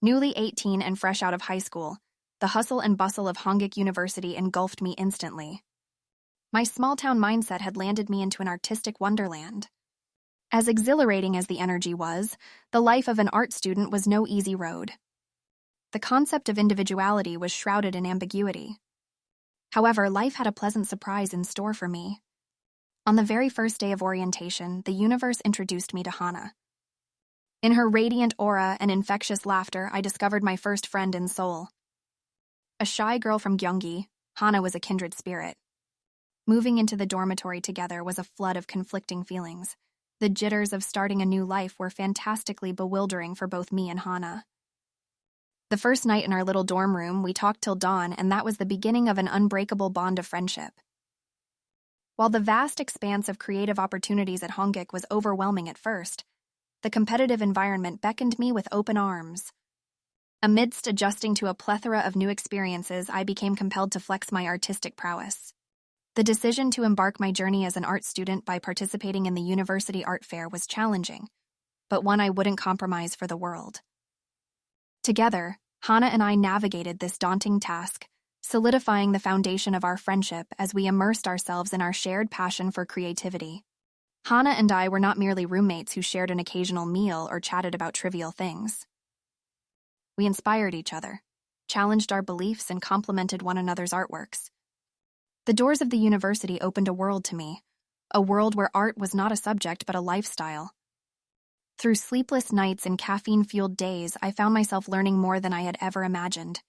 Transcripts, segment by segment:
Newly 18 and fresh out of high school, the hustle and bustle of Hongik University engulfed me instantly. My small-town mindset had landed me into an artistic wonderland. As exhilarating as the energy was, the life of an art student was no easy road. The concept of individuality was shrouded in ambiguity. However, life had a pleasant surprise in store for me. On the very first day of orientation, the universe introduced me to Hana. In her radiant aura and infectious laughter, I discovered my first friend in Seoul. A shy girl from Gyeonggi, Hana was a kindred spirit. Moving into the dormitory together was a flood of conflicting feelings. The jitters of starting a new life were fantastically bewildering for both me and Hana. The first night in our little dorm room, we talked till dawn, and that was the beginning of an unbreakable bond of friendship. While the vast expanse of creative opportunities at Hongik was overwhelming at first, the competitive environment beckoned me with open arms. Amidst adjusting to a plethora of new experiences, I became compelled to flex my artistic prowess. The decision to embark my journey as an art student by participating in the university art fair was challenging, but one I wouldn't compromise for the world. Together, Hana and I navigated this daunting task, solidifying the foundation of our friendship as we immersed ourselves in our shared passion for creativity. Hana and I were not merely roommates who shared an occasional meal or chatted about trivial things. We inspired each other, challenged our beliefs, and complemented one another's artworks. The doors of the university opened a world to me, a world where art was not a subject but a lifestyle. Through sleepless nights and caffeine-fueled days, I found myself learning more than I had ever imagined.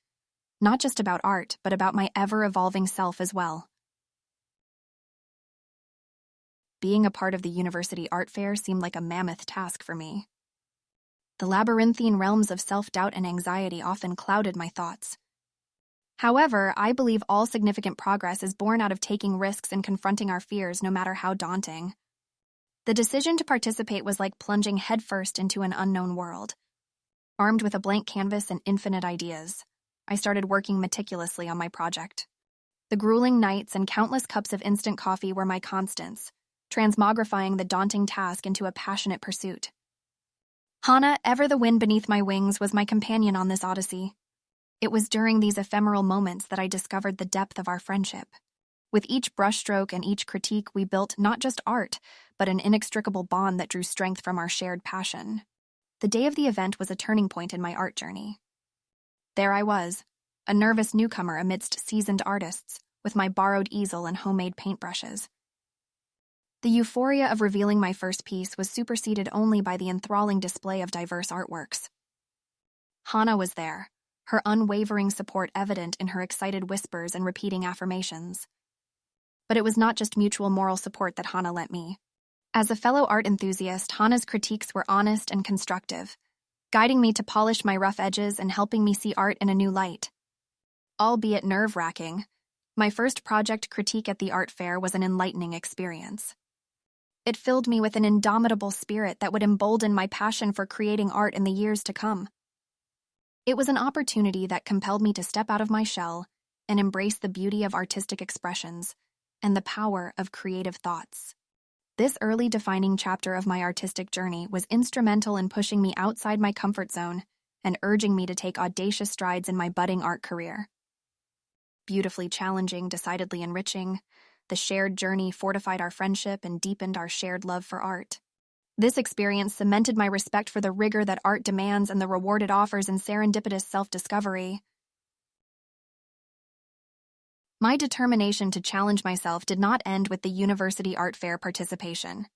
Not just about art, but about my ever-evolving self as well. Being a part of the university art fair seemed like a mammoth task for me. The labyrinthine realms of self-doubt and anxiety often clouded my thoughts. However, I believe all significant progress is born out of taking risks and confronting our fears, no matter how daunting. The decision to participate was like plunging headfirst into an unknown world. Armed with a blank canvas and infinite ideas, I started working meticulously on my project. The grueling nights and countless cups of instant coffee were my constants, transmogrifying the daunting task into a passionate pursuit. Hana, ever the wind beneath my wings, was my companion on this odyssey. It was during these ephemeral moments that I discovered the depth of our friendship. With each brushstroke and each critique, we built not just art, but an inextricable bond that drew strength from our shared passion. The day of the event was a turning point in my art journey. There I was, a nervous newcomer amidst seasoned artists, with my borrowed easel and homemade paintbrushes. The euphoria of revealing my first piece was superseded only by the enthralling display of diverse artworks. Hana was there, her unwavering support evident in her excited whispers and repeating affirmations. But it was not just mutual moral support that Hana lent me. As a fellow art enthusiast, Hana's critiques were honest and constructive, guiding me to polish my rough edges and helping me see art in a new light. Albeit nerve-wracking, my first project critique at the art fair was an enlightening experience. It filled me with an indomitable spirit that would embolden my passion for creating art in the years to come. It was an opportunity that compelled me to step out of my shell and embrace the beauty of artistic expressions and the power of creative thoughts. This early defining chapter of my artistic journey was instrumental in pushing me outside my comfort zone and urging me to take audacious strides in my budding art career. Beautifully challenging, decidedly enriching, the shared journey fortified our friendship and deepened our shared love for art. This experience cemented my respect for the rigor that art demands and the reward it offers in serendipitous self-discovery. My determination to challenge myself did not end with the university art fair participation.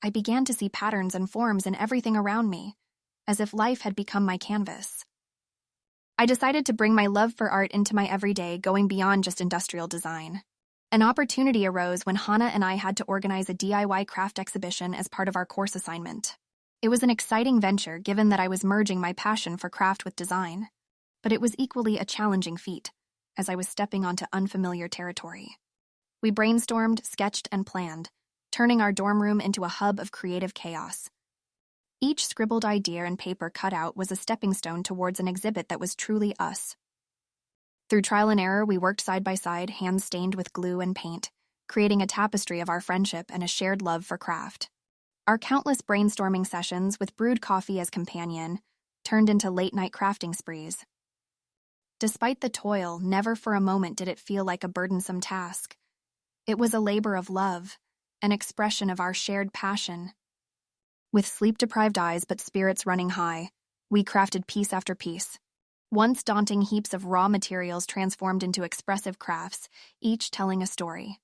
I began to see patterns and forms in everything around me, as if life had become my canvas. I decided to bring my love for art into my everyday, going beyond just industrial design. An opportunity arose when Hana and I had to organize a DIY craft exhibition as part of our course assignment. It was an exciting venture given that I was merging my passion for craft with design, but it was equally a challenging feat, as I was stepping onto unfamiliar territory. We brainstormed, sketched, and planned, turning our dorm room into a hub of creative chaos. Each scribbled idea and paper cutout was a stepping stone towards an exhibit that was truly us. Through trial and error, we worked side by side, hands stained with glue and paint, creating a tapestry of our friendship and a shared love for craft. Our countless brainstorming sessions, with brewed coffee as companion, turned into late-night crafting sprees. Despite the toil, never for a moment did it feel like a burdensome task. It was a labor of love, an expression of our shared passion. With sleep-deprived eyes but spirits running high, we crafted piece after piece. Once daunting heaps of raw materials transformed into expressive crafts, each telling a story.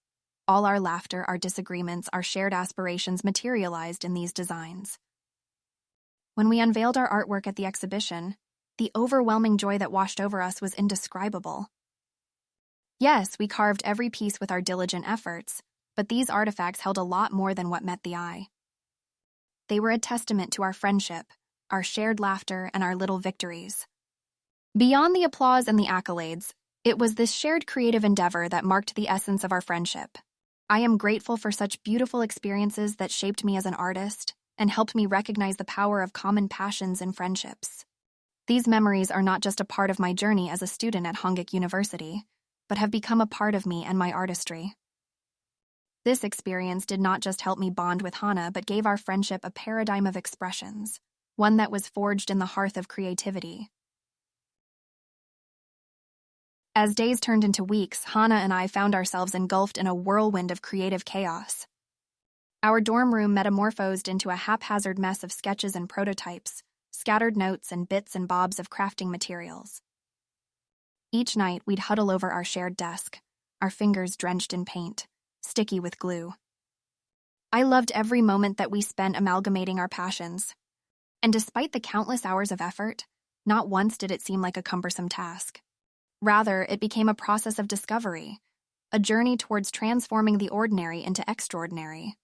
All our laughter, our disagreements, our shared aspirations materialized in these designs. When we unveiled our artwork at the exhibition, the overwhelming joy that washed over us was indescribable. Yes, we carved every piece with our diligent efforts, but these artifacts held a lot more than what met the eye. They were a testament to our friendship, our shared laughter, and our little victories. Beyond the applause and the accolades, it was this shared creative endeavor that marked the essence of our friendship. I am grateful for such beautiful experiences that shaped me as an artist and helped me recognize the power of common passions and friendships. These memories are not just a part of my journey as a student at Hongik University, but have become a part of me and my artistry. This experience did not just help me bond with Hana, but gave our friendship a paradigm of expressions, one that was forged in the hearth of creativity. As days turned into weeks, Hana and I found ourselves engulfed in a whirlwind of creative chaos. Our dorm room metamorphosed into a haphazard mess of sketches and prototypes, scattered notes and bits and bobs of crafting materials. Each night, we'd huddle over our shared desk, our fingers drenched in paint, sticky with glue. I loved every moment that we spent amalgamating our passions. And despite the countless hours of effort, not once did it seem like a cumbersome task. Rather, it became a process of discovery, a journey towards transforming the ordinary into extraordinary.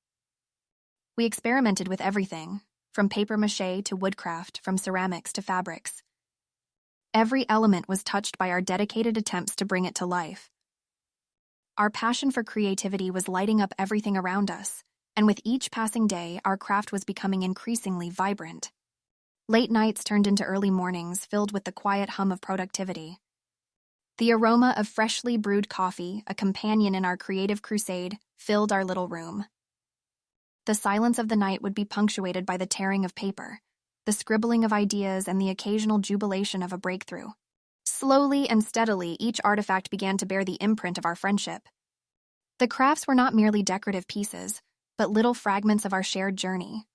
We experimented with everything, from papier-mâché to woodcraft, from ceramics to fabrics. Every element was touched by our dedicated attempts to bring it to life. Our passion for creativity was lighting up everything around us, and with each passing day, our craft was becoming increasingly vibrant. Late nights turned into early mornings filled with the quiet hum of productivity. The aroma of freshly brewed coffee, a companion in our creative crusade, filled our little room. The silence of the night would be punctuated by the tearing of paper, the scribbling of ideas, and the occasional jubilation of a breakthrough. Slowly and steadily, each artifact began to bear the imprint of our friendship. The crafts were not merely decorative pieces, but little fragments of our shared journey.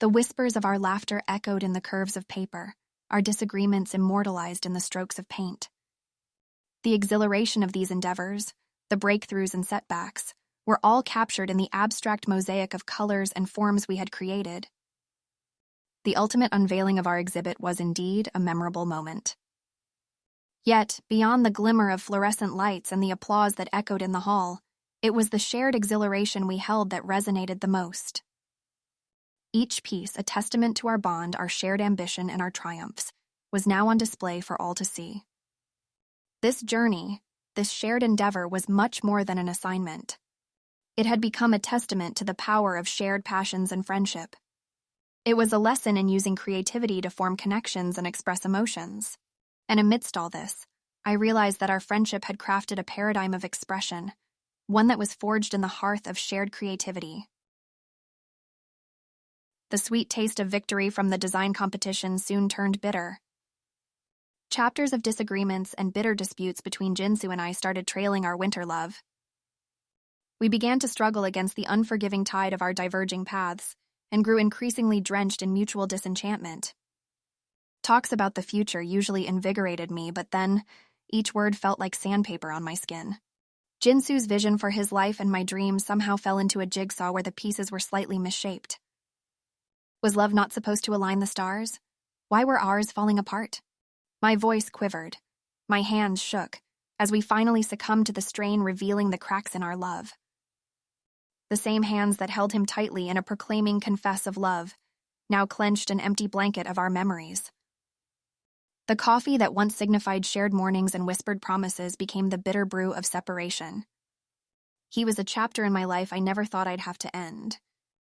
The whispers of our laughter echoed in the curves of paper, our disagreements immortalized in the strokes of paint. The exhilaration of these endeavors, the breakthroughs and setbacks, were all captured in the abstract mosaic of colors and forms we had created. The ultimate unveiling of our exhibit was indeed a memorable moment. Yet, beyond the glimmer of fluorescent lights and the applause that echoed in the hall, it was the shared exhilaration we held that resonated the most. Each piece, a testament to our bond, our shared ambition, and our triumphs, was now on display for all to see. This journey, this shared endeavor, was much more than an assignment. It had become a testament to the power of shared passions and friendship. It was a lesson in using creativity to form connections and express emotions. And amidst all this, I realized that our friendship had crafted a paradigm of expression, one that was forged in the hearth of shared creativity. The sweet taste of victory from the design competition soon turned bitter. Chapters of disagreements and bitter disputes between Jinsoo and I started trailing our winter love. We began to struggle against the unforgiving tide of our diverging paths and grew increasingly drenched in mutual disenchantment. Talks about the future usually invigorated me, but then each word felt like sandpaper on my skin. Jinsoo's vision for his life and my dreams somehow fell into a jigsaw where the pieces were slightly misshaped. Was love not supposed to align the stars? Why were ours falling apart? My voice quivered. My hands shook as we finally succumbed to the strain, revealing the cracks in our love. The same hands that held him tightly in a proclaiming confess of love now clenched an empty blanket of our memories. The coffee that once signified shared mornings and whispered promises became the bitter brew of separation. He was a chapter in my life I never thought I'd have to end.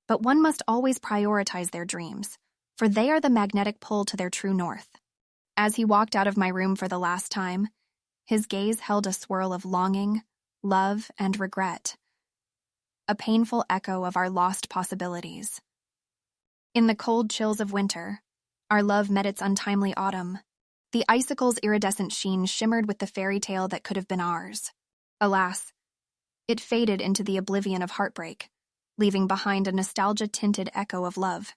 But one must always prioritize their dreams, for they are the magnetic pull to their true north. As he walked out of my room for the last time, his gaze held a swirl of longing, love, and regret, a painful echo of our lost possibilities. In the cold chills of winter, Our love met its untimely autumn. The icicles' iridescent sheen shimmered with the fairy tale that could have been ours. Alas, it faded into the oblivion of heartbreak, leaving behind a nostalgia-tinted echo of love.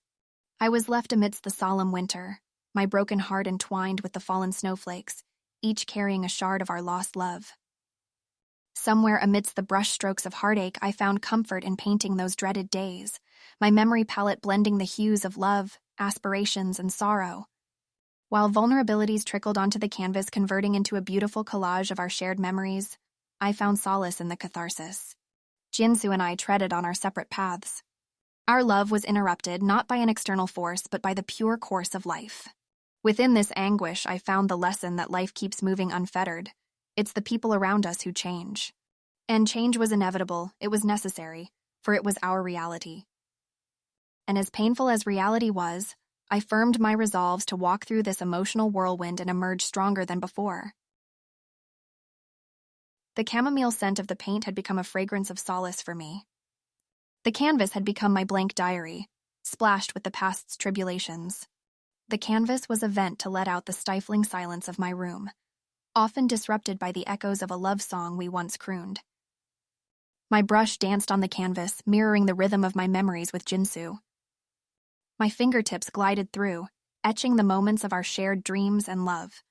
I was left amidst the solemn winter, my broken heart entwined with the fallen snowflakes, each carrying a shard of our lost love. Somewhere amidst the brushstrokes of heartache, I found comfort in painting those dreaded days, my memory palette blending the hues of love, aspirations, and sorrow. While vulnerabilities trickled onto the canvas, converting into a beautiful collage of our shared memories, I found solace in the catharsis. Jinsoo and I treaded on our separate paths. Our love was interrupted not by an external force, but by the pure course of life. Within this anguish, I found the lesson that life keeps moving unfettered. It's the people around us who change. And change was inevitable, it was necessary, for it was our reality. And as painful as reality was, I firmed my resolves to walk through this emotional whirlwind and emerge stronger than before. The chamomile scent of the paint had become a fragrance of solace for me. The canvas had become my blank diary, splashed with the past's tribulations. The canvas was a vent to let out the stifling silence of my room, often disrupted by the echoes of a love song we once crooned. My brush danced on the canvas, mirroring the rhythm of my memories with Jinsoo. My fingertips glided through, etching the moments of our shared dreams and love.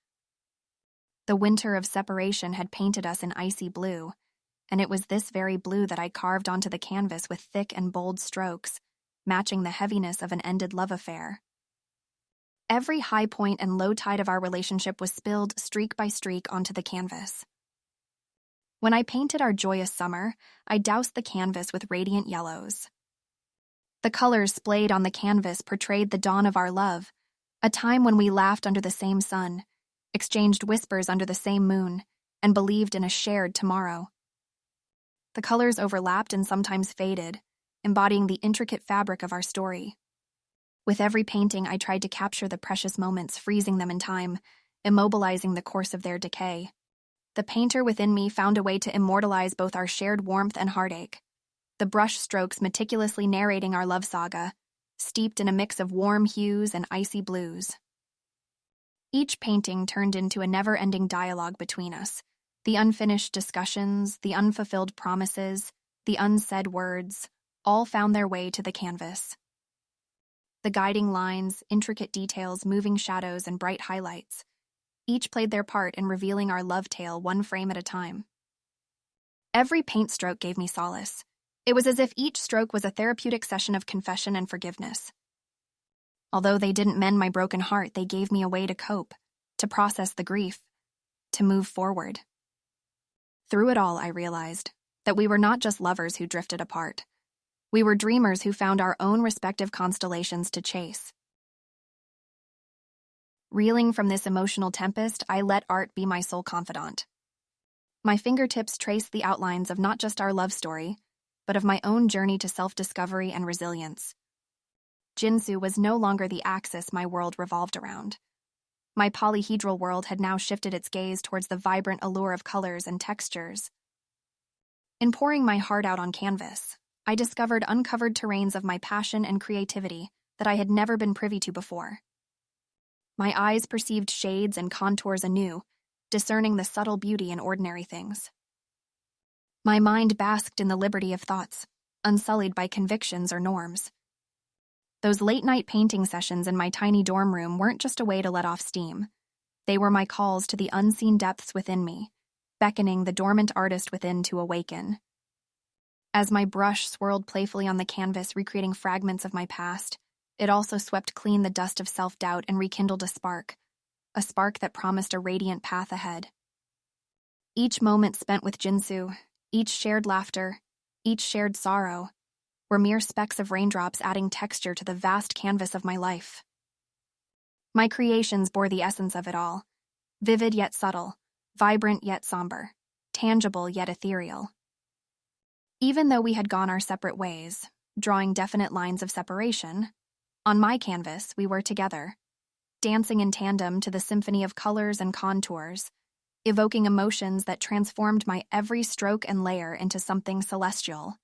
The winter of separation had painted us in icy blue, and it was this very blue that I carved onto the canvas with thick and bold strokes, matching the heaviness of an ended love affair. Every high point and low tide of our relationship was spilled streak by streak onto the canvas. When I painted our joyous summer, I doused the canvas with radiant yellows. The colors splayed on the canvas portrayed the dawn of our love, a time when we laughed under the same sun, exchanged whispers under the same moon, and believed in a shared tomorrow. The colors overlapped and sometimes faded, embodying the intricate fabric of our story. With every painting, I tried to capture the precious moments, freezing them in time, immobilizing the course of their decay. The painter within me found a way to immortalize both our shared warmth and heartache, the brush strokes meticulously narrating our love saga, steeped in a mix of warm hues and icy blues. Each painting turned into a never-ending dialogue between us, the unfinished discussions, the unfulfilled promises, the unsaid words, all found their way to the canvas. The guiding lines, intricate details, moving shadows, and bright highlights, each played their part in revealing our love tale one frame at a time. Every paint stroke gave me solace. It was as if each stroke was a therapeutic session of confession and forgiveness. Although they didn't mend my broken heart, they gave me a way to cope, to process the grief, to move forward. Through it all, I realized that we were not just lovers who drifted apart. We were dreamers who found our own respective constellations to chase. Reeling from this emotional tempest, I let art be my sole confidant. My fingertips traced the outlines of not just our love story, but of my own journey to self-discovery and resilience. Jinsoo was no longer the axis my world revolved around. My polyhedral world had now shifted its gaze towards the vibrant allure of colors and textures. In pouring my heart out on canvas, I discovered uncovered terrains of my passion and creativity that I had never been privy to before. My eyes perceived shades and contours anew, discerning the subtle beauty in ordinary things. My mind basked in the liberty of thoughts, unsullied by convictions or norms. Those late-night painting sessions in my tiny dorm room weren't just a way to let off steam. They were my calls to the unseen depths within me, beckoning the dormant artist within to awaken. As my brush swirled playfully on the canvas, recreating fragments of my past, it also swept clean the dust of self-doubt and rekindled a spark that promised a radiant path ahead. Each moment spent with Jinsoo, each shared laughter, each shared sorrow, were mere specks of raindrops adding texture to the vast canvas of my life. My creations bore the essence of it all, vivid yet subtle, vibrant yet somber, tangible yet ethereal. Even though we had gone our separate ways, drawing definite lines of separation, on my canvas we were together, dancing in tandem to the symphony of colors and contours, evoking emotions that transformed my every stroke and layer into something celestial.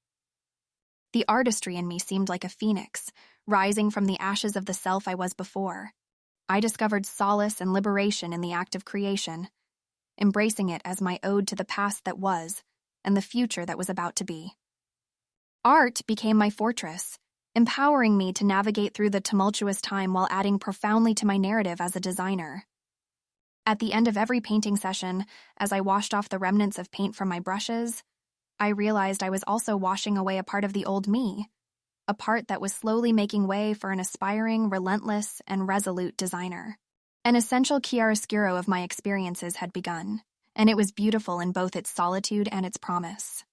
The artistry in me seemed like a phoenix, rising from the ashes of the self I was before. I discovered solace and liberation in the act of creation, embracing it as my ode to the past that was and the future that was about to be. Art became my fortress, empowering me to navigate through the tumultuous time while adding profoundly to my narrative as a designer. At the end of every painting session, as I washed off the remnants of paint from my brushes, I realized I was also washing away a part of the old me, a part that was slowly making way for an aspiring, relentless, and resolute designer. An essential chiaroscuro of my experiences had begun, and it was beautiful in both its solitude and its promise.